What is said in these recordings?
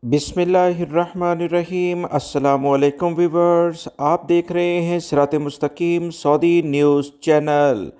बिस्मिल्लाहिर्रहमानिर्रहीम। अस्सलामुअलैकुम व्यूवर्स, आप देख रहे हैं सिरात मुस्तकीम सऊदी न्यूज़ चैनल।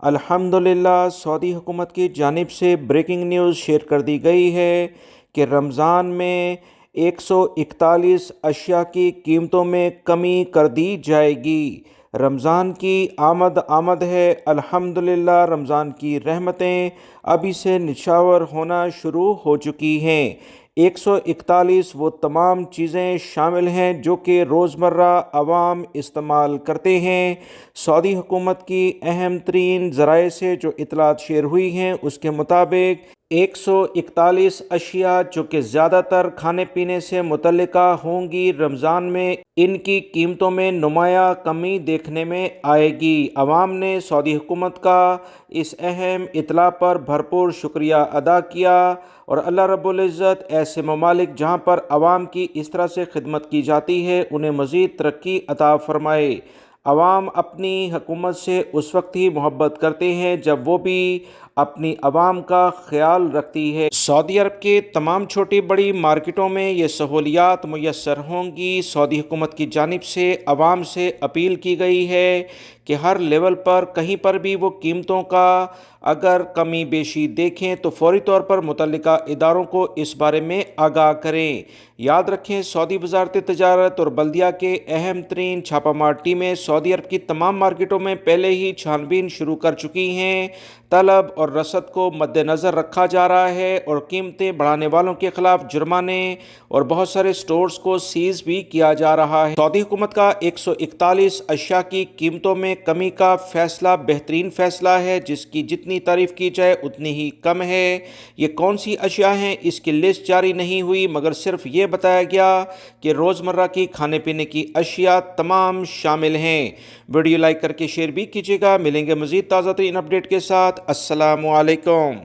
अल्हम्दुलिल्लाह सऊदी हुकूमत की जानिब से ब्रेकिंग न्यूज़ शेयर कर दी गई है कि रमज़ान में 141 अशिया की कीमतों में कमी कर दी जाएगी। रमज़ान की आमद है। अल्हम्दुलिल्लाह रमज़ान की रहमतें अभी से निछावर होना शुरू हो चुकी हैं। 141 वो तमाम चीज़ें शामिल हैं जो कि रोज़मर्रा आवाम इस्तेमाल करते हैं। सऊदी हुकूमत की अहम तरीन ज़राए से जो इतलात शेयर हुई हैं उसके मुताबिक 141 अशिया जो कि ज़्यादातर खाने पीने से मुतल्लिका होंगी, रमज़ान में इनकी कीमतों में नुमाया कमी देखने में आएगी। अवाम ने सऊदी हुकूमत का इस अहम इतला पर भरपूर शुक्रिया अदा किया और अल्लाह रब्बुल इज़्ज़त ऐसे ममालिक जहाँ पर अवाम की इस तरह से खिदमत की जाती है उन्हें मज़ीद तरक्की अता फ़रमाए। अवाम अपनी हुकूमत से उस वक्त ही मोहब्बत करते हैं जब वो भी अपनी अवाम का ख्याल रखती है। सऊदी अरब के तमाम छोटी बड़ी मार्केटों में ये सहूलियात मुयस्सर होंगी। सऊदी हुकूमत की जानिब से अवाम से अपील की गई है कि हर लेवल पर कहीं पर भी वो कीमतों का अगर कमी बेशी देखें तो फौरी तौर पर मुतल्लिका इदारों को इस बारे में आगाह करें। याद रखें, सऊदी वजारत तजारत और बल्दिया के अहम तरीन छापामार टीमें सऊदी अरब की तमाम मार्केटों में पहले ही छानबीन शुरू कर चुकी हैं। तलब और रसद को मद्देनज़र रखा जा रहा है और कीमतें बढ़ाने वालों के खिलाफ जुर्माने और बहुत सारे स्टोर्स को सीज भी किया जा रहा है। सऊदी हुकूमत का 141 अशिया की कीमतों में कमी का फैसला बेहतरीन फैसला है, जिसकी जितनी तारीफ की जाए उतनी ही कम है। ये कौन सी अशिया हैं इसकी लिस्ट जारी नहीं हुई, मगर सिर्फ ये बताया गया कि रोज़मर्रा की खाने पीने की अशिया तमाम शामिल हैं। वीडियो लाइक करके शेयर भी कीजिएगा। मिलेंगे मज़ीद ताज़ा तरीन अपडेट के साथ। अस्सलामु अलैकुम।